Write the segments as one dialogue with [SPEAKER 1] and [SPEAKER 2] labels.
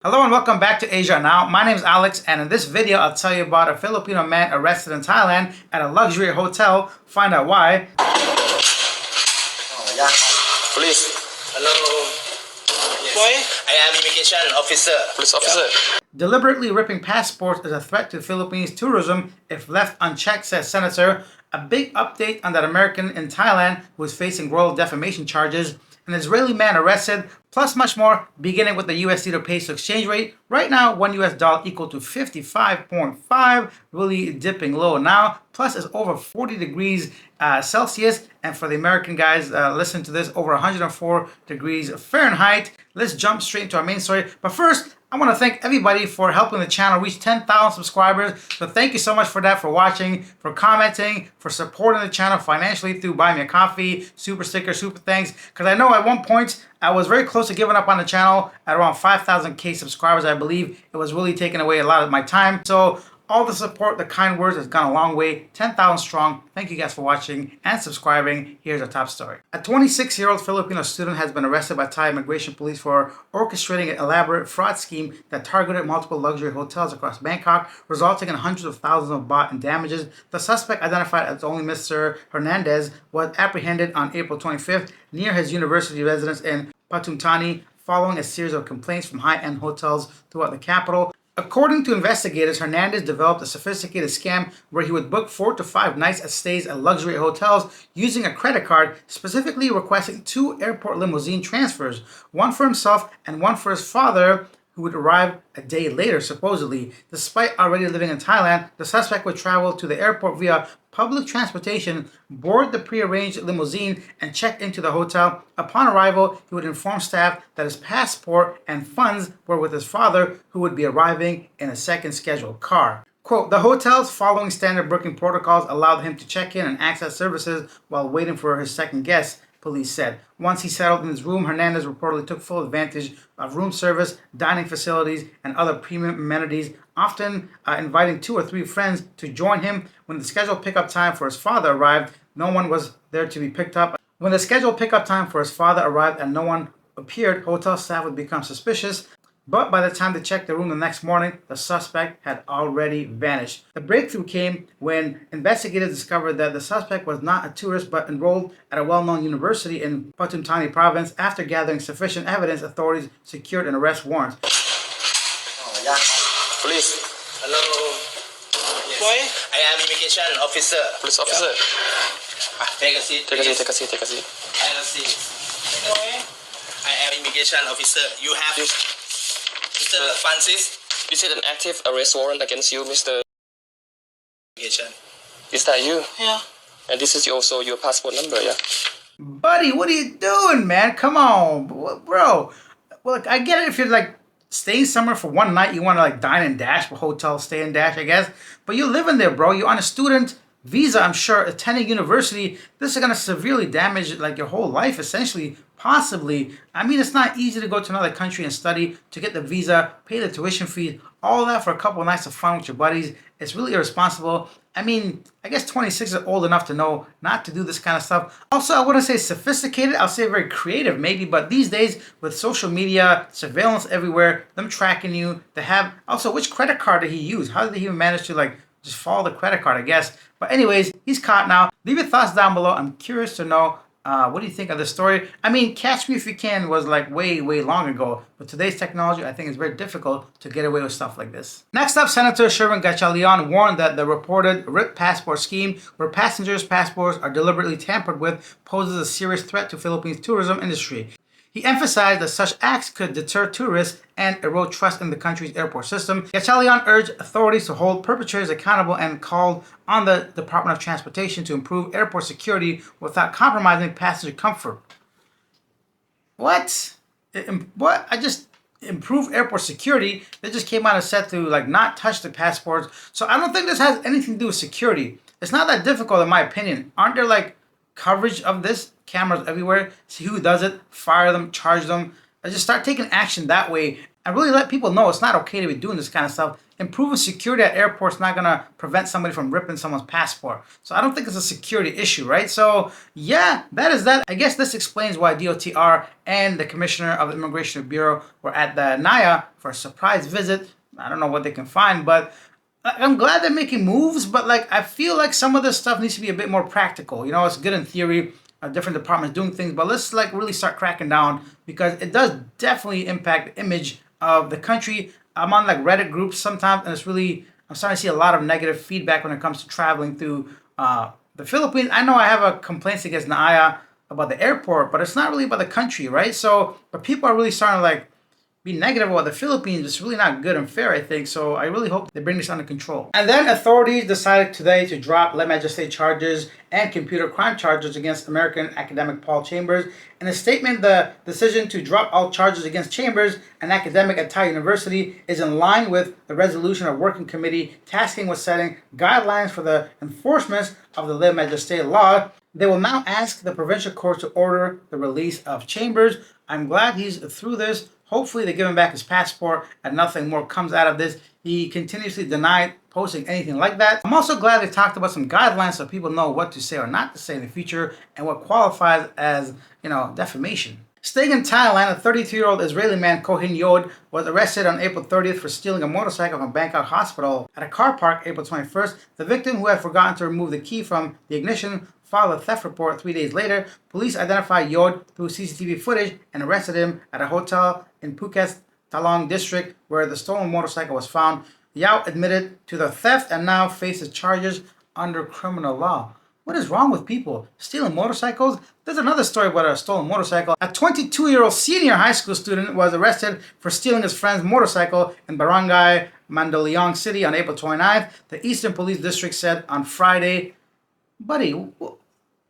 [SPEAKER 1] Hello and welcome back to Asia Now. My name is Alex, and in this video I'll tell you about a Filipino man arrested in Thailand at a luxury hotel. Find out why.
[SPEAKER 2] Oh, yeah. Police. Hello. Yes. Boy, I am immigration officer. Police officer.
[SPEAKER 1] Deliberately ripping passports is a threat to Philippines tourism if left unchecked, says Senator. A big update on that American in Thailand who is facing royal defamation charges. An Israeli man arrested, plus much more, beginning with the USD to peso exchange rate. Right now, $1 US equal to 55.5, really dipping low now. Plus, it's over 40 degrees Celsius. And for the American guys, listen to this, over 104 degrees Fahrenheit. Let's jump straight into our main story. But first, I want to thank everybody for helping the channel reach 10,000 subscribers. So thank you so much for that, for watching, for commenting, for supporting the channel financially through buying me a coffee, super sticker, super thanks. Because I know at one point I was very close to giving up on the channel at around 5,000K subscribers. I believe it was really taking away a lot of my time. So all the support, the kind words has gone a long way. 10,000 strong. Thank you guys for watching and subscribing. Here's our top story. A 26-year-old Filipino student has been arrested by Thai immigration police for orchestrating an elaborate fraud scheme that targeted multiple luxury hotels across Bangkok, resulting in hundreds of thousands of baht in damages. The suspect, identified as only Mr. Hernandez, was apprehended on April 25th near his university residence in Pathum Thani, following a series of complaints from high-end hotels throughout the capital. According to investigators, Hernandez developed a sophisticated scam where he would book 4 to 5 nights at stays at luxury hotels using a credit card, specifically requesting 2 airport limousine transfers, one for himself and one for his father, who would arrive a day later, supposedly. Despite already living in Thailand, the suspect would travel to the airport via public transportation, board the prearranged limousine, and check into the hotel. Upon arrival, he would inform staff that his passport and funds were with his father, who would be arriving in a second scheduled car. Quote, the hotels, following standard booking protocols, allowed him to check in and access services while waiting for his second guest, police said. Once he settled in his room, Hernandez reportedly took full advantage of room service, dining facilities, and other premium amenities, often inviting 2 or 3 friends to join him. When the scheduled pickup time for his father arrived, no one was there to be picked up. When the scheduled pickup time for his father arrived and no one appeared, hotel staff would become suspicious. But by the time they checked the room the next morning, the suspect had already vanished. The breakthrough came when investigators discovered that the suspect was not a tourist but enrolled at a well-known university in Pathum Thani province. After gathering sufficient evidence, authorities secured an arrest warrant.
[SPEAKER 2] Oh, yeah. Police. Hello. Yes. Boy, I am immigration officer. Police officer. Yeah. Take a seat. Take a seat. Take a seat. Take a seat. Have a seat. Boy, I am immigration officer. You have Mr. Francis. Is it an active arrest warrant against you, Mr. Immigration? Is that you? Yeah. And this is also your passport number, yeah?
[SPEAKER 1] Buddy, what are you doing, man? Come on, bro. Well, look, I get it if you're like staying somewhere for one night, you want to like dine and dash, for hotel stay and dash, I guess. But you're living there, bro. You're on a student visa, I'm sure, attending university. This is going to severely damage like your whole life, essentially, possibly. I mean, it's not easy to go to another country and study, to get the visa, pay the tuition fee, all that for a couple of nights of fun with your buddies. It's really irresponsible. I mean, I guess 26 is old enough to know not to do this kind of stuff. Also, I wouldn't say sophisticated, I'll say very creative maybe, but these days with social media, surveillance everywhere, them tracking you, they have, also which credit card did he use? How did he even manage to like just follow the credit card, I guess. But anyways, he's caught now. Leave your thoughts down below. I'm curious to know, what do you think of this story? I mean, Catch Me If You Can was like way, way long ago. But today's technology, I think it's very difficult to get away with stuff like this. Next up, Senator Sherwin Gatchalian warned that the reported RIP passport scheme, where passengers' passports are deliberately tampered with, poses a serious threat to Philippines' tourism industry. He emphasized that such acts could deter tourists and erode trust in the country's airport system. Gatchalian urged authorities to hold perpetrators accountable and called on the Department of Transportation to improve airport security without compromising passenger comfort. What? What? I just improve airport security. They just came out and said to like not touch the passports. So I don't think this has anything to do with security. It's not that difficult in my opinion. Aren't there like coverage of this? Cameras everywhere. See who does it. Fire them. Charge them. Just start taking action that way. and really let people know it's not okay to be doing this kind of stuff. Improving security at airports not gonna prevent somebody from ripping someone's passport. So I don't think it's a security issue, right? So yeah, that is that. I guess this explains why DOTR and the Commissioner of the Immigration Bureau were at the NAYA for a surprise visit. I don't know what they can find, but I'm glad they're making moves, but like I feel like some of this stuff needs to be a bit more practical. You know, it's good in theory, different departments doing things, but let's like really start cracking down because it does definitely impact the image of the country. I'm on like Reddit groups sometimes, and I'm starting to see a lot of negative feedback when it comes to traveling through the Philippines. I know I have a complaints against Naya about the airport, but it's not really about the country, right? So, but people are really starting to like be negative about the Philippines. It's really not good and fair, I think. So I really hope they bring this under control. And then authorities decided today to drop lèse majesté charges and computer crime charges against American academic Paul Chambers. In a statement, the decision to drop all charges against Chambers, an academic at Thai University, is in line with the resolution of working committee tasking with setting guidelines for the enforcement of the lèse majesté law. They will now ask the provincial court to order the release of Chambers. I'm glad he's through this. Hopefully they give him back his passport and nothing more comes out of this. He continuously denied posting anything like that. I'm also glad they talked about some guidelines so people know what to say or not to say in the future and what qualifies as, defamation. Staying in Thailand, a 32-year-old Israeli man, Kohin Yod, was arrested on April 30th for stealing a motorcycle from Bangkok Hospital. At a car park April 21st, the victim, who had forgotten to remove the key from the ignition, filed a theft report 3 days later. Police identified Yod through CCTV footage and arrested him at a hotel in Phuket's Talong district where the stolen motorcycle was found. Yao admitted to the theft and now faces charges under criminal law. What is wrong with people? Stealing motorcycles? There's another story about a stolen motorcycle. A 22-year-old senior high school student was arrested for stealing his friend's motorcycle in Barangay Mandaluyong City on April 29th, the Eastern Police District said on Friday. Buddy,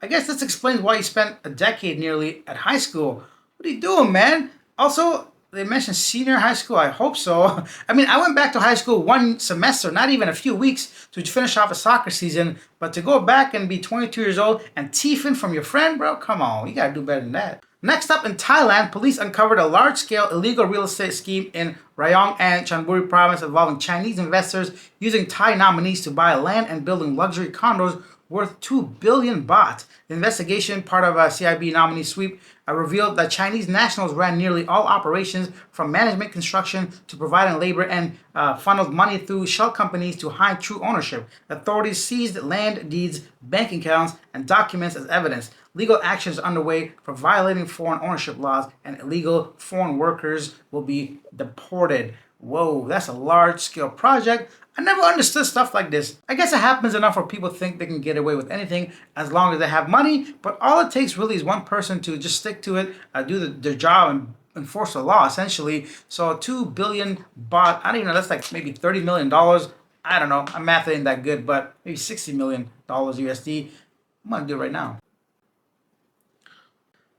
[SPEAKER 1] I guess this explains why you spent a decade nearly at high school. What are you doing, man? Also, they mentioned senior high school. I hope so. I mean, I went back to high school one semester, not even a few weeks, to finish off a soccer season. But to go back and be 22 years old and thieving from your friend, bro, come on. You gotta do better than that. Next up in Thailand, police uncovered a large-scale illegal real estate scheme in Rayong and Chonburi province involving Chinese investors using Thai nominees to buy land and building luxury condos worth 2 billion baht. The investigation, part of a CIB nominee sweep, revealed that Chinese nationals ran nearly all operations from management, construction to providing labor and funneled money through shell companies to hide true ownership. Authorities seized land deeds, bank accounts, and documents as evidence. Legal actions underway for violating foreign ownership laws, and illegal foreign workers will be deported. Whoa, that's a large-scale project. I never understood stuff like this. I guess it happens enough where people think they can get away with anything as long as they have money, but all it takes really is one person to just stick to it, do their job and enforce the law, essentially. So 2 billion baht, I don't even know, that's like maybe $30 million. I don't know, my math ain't that good, but maybe $60 million USD. I'm gonna do it right now.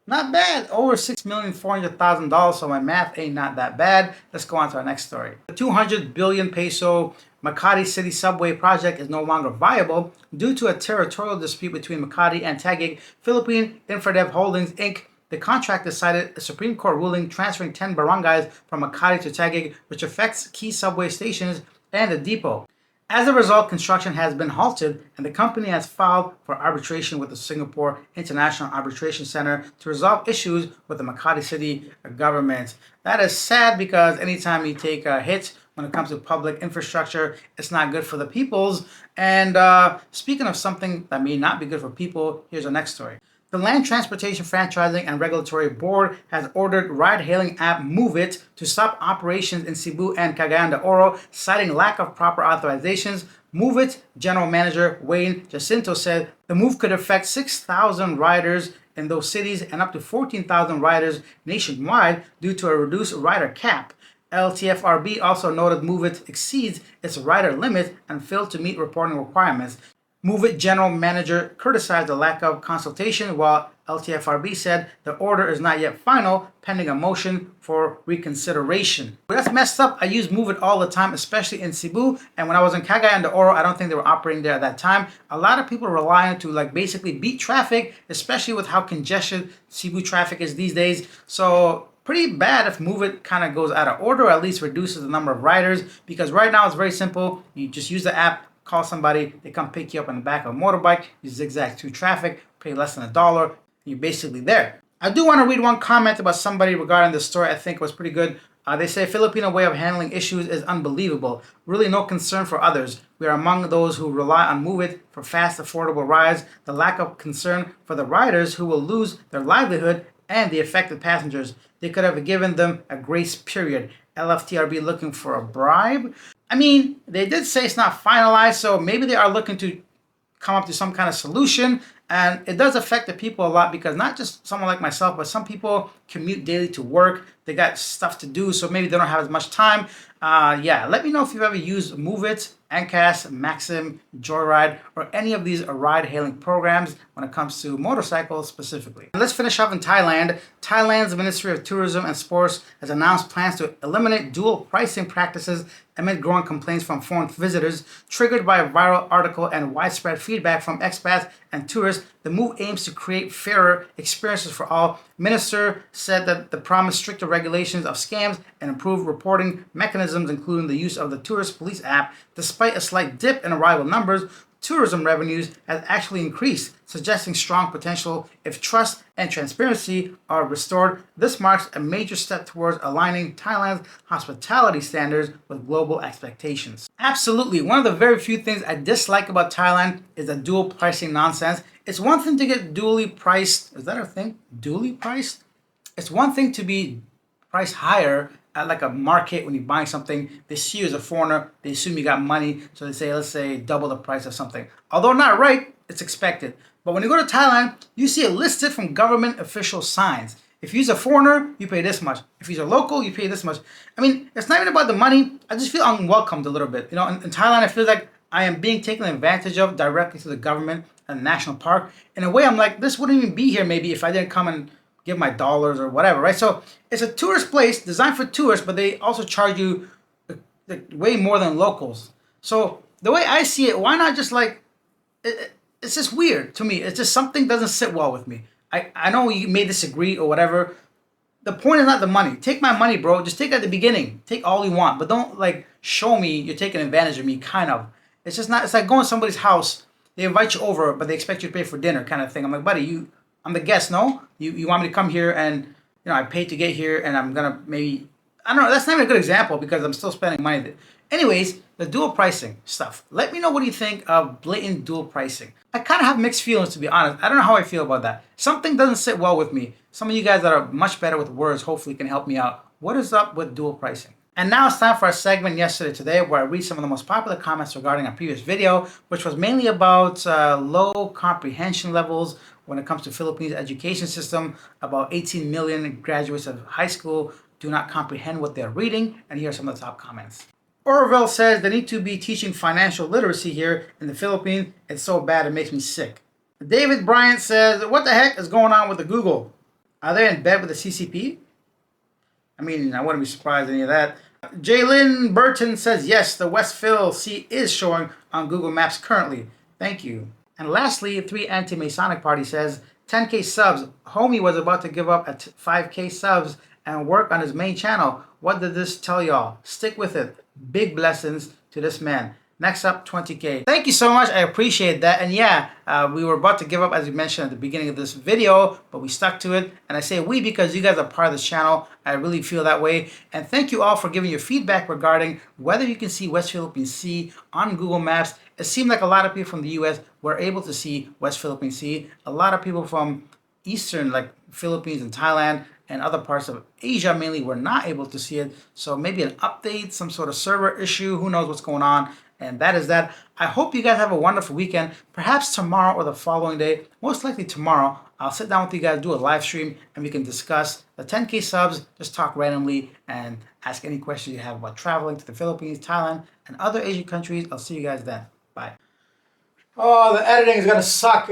[SPEAKER 1] Not bad, over $6,400,000, so my math ain't not that bad. Let's go on to our next story. The 200 billion peso Makati City subway project is no longer viable due to a territorial dispute between Makati and Taguig Philippine Infradev Holdings Inc. The contract cited a Supreme Court ruling transferring 10 barangays from Makati to Taguig, which affects key subway stations and the depot. As a result, construction has been halted, and the company has filed for arbitration with the Singapore International Arbitration Center to resolve issues with the Makati City government. That is sad because anytime you take a hit when it comes to public infrastructure, it's not good for the peoples. And speaking of something that may not be good for people, here's our next story. The Land Transportation Franchising and Regulatory Board has ordered ride-hailing app MoveIt to stop operations in Cebu and Cagayan de Oro, citing lack of proper authorizations. MoveIt General Manager Wayne Jacinto said the move could affect 6,000 riders in those cities and up to 14,000 riders nationwide due to a reduced rider cap. LTFRB also noted MoveIt exceeds its rider limit and failed to meet reporting requirements. MoveIt General Manager criticized the lack of consultation, while LTFRB said the order is not yet final, pending a motion for reconsideration. But that's messed up. I use MoveIt all the time, especially in Cebu, and when I was in Cagayan de Oro, I don't think they were operating there at that time. A lot of people rely on it to basically beat traffic, especially with how congested Cebu traffic is these days. So pretty bad if Move It kind of goes out of order, or at least reduces the number of riders, because right now it's very simple. You just use the app, call somebody, they come pick you up on the back of a motorbike, you zigzag through traffic, pay less than $1, you're basically there. I do want to read one comment about somebody regarding this story I think was pretty good. They say, Filipino way of handling issues is unbelievable. Really no concern for others. We are among those who rely on Move It for fast, affordable rides. The lack of concern for the riders who will lose their livelihood and the affected passengers. They could have given them a grace period. LFTRB looking for a bribe? I mean, they did say it's not finalized, so maybe they are looking to come up to some kind of solution. And it does affect the people a lot, because not just someone like myself, but some people commute daily to work. They got stuff to do, so maybe they don't have as much time. Yeah, let me know if you've ever used Move It, Ncast, Maxim, Joyride, or any of these ride-hailing programs when it comes to motorcycles specifically. And let's finish off in Thailand. Thailand's Ministry of Tourism and Sports has announced plans to eliminate dual pricing practices amid growing complaints from foreign visitors. Triggered by a viral article and widespread feedback from expats and tourists, the move aims to create fairer experiences for all. Minister said that the promised stricter regulations of scams and improved reporting mechanisms, including the use of the Tourist Police app. Despite a slight dip in arrival numbers, tourism revenues has actually increased, suggesting strong potential if trust and transparency are restored. This marks a major step towards aligning Thailand's hospitality standards with global expectations. Absolutely, one of the very few things I dislike about Thailand is the dual pricing nonsense. It's one thing to get dually priced. Is that a thing? Dually priced? It's one thing to be priced higher at like a market when you're buying something. They see you as a foreigner, they assume you got money, so they say, let's say, double the price of something. Although not right, it's expected. But when you go to Thailand, you see it listed from government official signs. If you're a foreigner, you pay this much. If you're a local, you pay this much. I mean, it's not even about the money. I just feel unwelcomed a little bit. You know, in Thailand, I feel like I am being taken advantage of directly through the government and the national park. In a way, I'm like, this wouldn't even be here maybe if I didn't come and give my dollars or whatever, right? So it's a tourist place designed for tourists, but they also charge you way more than locals. So the way I see it, why not just like, it's just weird to me. It's just something doesn't sit well with me. I know you may disagree or whatever. The point is not the money. Take my money, bro. Just take it at the beginning. Take all you want, but don't like show me you're taking advantage of me, kind of. It's just not, it's like going to somebody's house. They invite you over, but they expect you to pay for dinner kind of thing. I'm like, buddy, I'm the guest, no? You want me to come here and, you know, I paid to get here and I'm going to maybe, I don't know, that's not even a good example because I'm still spending money. Anyways, the dual pricing stuff. Let me know what you think of blatant dual pricing. I kind of have mixed feelings, to be honest. I don't know how I feel about that. Something doesn't sit well with me. Some of you guys that are much better with words hopefully can help me out. What is up with dual pricing? And now it's time for our segment Yesterday Today, where I read some of the most popular comments regarding our previous video, which was mainly about low comprehension levels when it comes to Philippines' education system. About 18 million graduates of high school do not comprehend what they're reading. And here are some of the top comments. Orville says they need to be teaching financial literacy here in the Philippines. It's so bad it makes me sick. David Bryant says, what the heck is going on with the Google? Are they in bed with the CCP? I mean, I wouldn't be surprised any of that. Jalen Burton says, yes, the West Phil Sea is showing on Google Maps currently. Thank you. And lastly, 3 Anti-Masonic Party says, 10K subs. Homie was about to give up at 5K subs and work on his main channel. What did this tell y'all? Stick with it. Big blessings to this man. Next up, 20K. Thank you so much. I appreciate that. And yeah, we were about to give up, as we mentioned at the beginning of this video, but we stuck to it. And I say we because you guys are part of this channel. I really feel that way. And thank you all for giving your feedback regarding whether you can see West Philippine Sea on Google Maps. It seemed like a lot of people from the US were able to see West Philippine Sea. A lot of people from Eastern, like Philippines and Thailand, and other parts of Asia mainly were not able to see it. So maybe an update, some sort of server issue, who knows what's going on. And that is that. I hope you guys have a wonderful weekend. Perhaps tomorrow or the following day, most likely tomorrow, I'll sit down with you guys, do a live stream, and we can discuss the 10K subs, just talk randomly and ask any questions you have about traveling to the Philippines, Thailand, and other Asian countries. I'll see you guys then. Bye. Oh, the editing is going to suck.